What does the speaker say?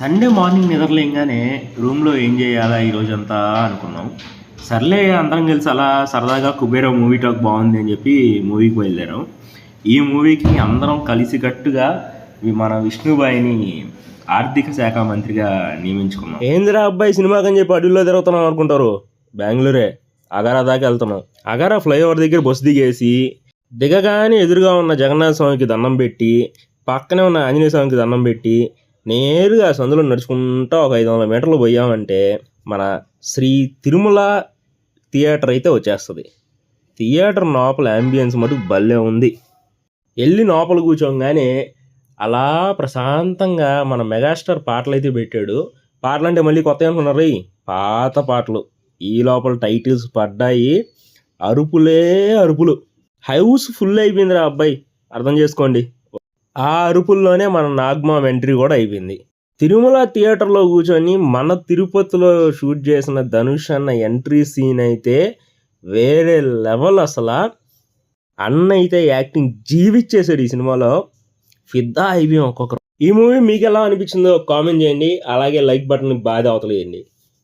Sunday morning నిద్రలేయంగానే రూమ్లో ఏం చేయాలా ఈరోజంతా అనుకున్నాం. సర్లే అందరం కలిసి అలా సరదాగా కుబేరా మూవీ టాక్ బాగుంది అని చెప్పి మూవీకి బయలుదేరాం. ఈ మూవీకి అందరం కలిసికట్టుగా మన విష్ణుబాయిని ఆర్థిక శాఖ మంత్రిగా నియమించుకున్నాం. ఏందిరా అబ్బాయి సినిమాకి అని చెప్పి అడవిలో తిరుగుతున్నాం అనుకుంటారు. బెంగళూరే అగారా దాకా వెళ్తున్నాం. అగారా ఫ్లైఓవర్ దగ్గర బస్సు దిగేసి దిగగానే ఎదురుగా ఉన్న జగన్నాథ స్వామికి దండం పెట్టి పక్కనే ఉన్న ఆంజనేయ స్వామికి దండం పెట్టి నేరుగా సందులో నడుచుకుంటూ ఒక 500 మీటర్లు పోయామంటే మన శ్రీ తిరుమల థియేటర్ అయితే వచ్చేస్తుంది. థియేటర్ లోపల యాంబియన్స్ మటుకు భలే ఉంది. వెళ్ళి లోపల కూర్చోగానే అలా ప్రశాంతంగా మన మెగాస్టార్ పాటలు అయితే పెట్టాడు. పాటలు అంటే మళ్ళీ కొత్త అనుకున్నారు, పాత పాటలు. ఈ లోపల టైటిల్స్ పడ్డాయి, అరుపులే అరుపులు. హౌస్ ఫుల్ అయిపోయిందిరా అబ్బాయి, అర్థం చేసుకోండి. ఆ అరుపుల్లోనే మన నాగ్మామ్ ఎంట్రీ కూడా అయిపోయింది. తిరుమల థియేటర్లో కూర్చొని మన తిరుపతిలో షూట్ చేసిన ధనుష్ అన్న ఎంట్రీ సీన్ అయితే వేరే లెవెల్. అసలు అన్న అయితే యాక్టింగ్ జీవిచ్చేసాడు ఈ సినిమాలో. ఫిదా అయిపోయాం ఒక్కొక్కరు. ఈ మూవీ మీకు ఎలా అనిపించిందో కామెంట్ చేయండి. అలాగే లైక్ బటన్ బాగా అవతలేయండి.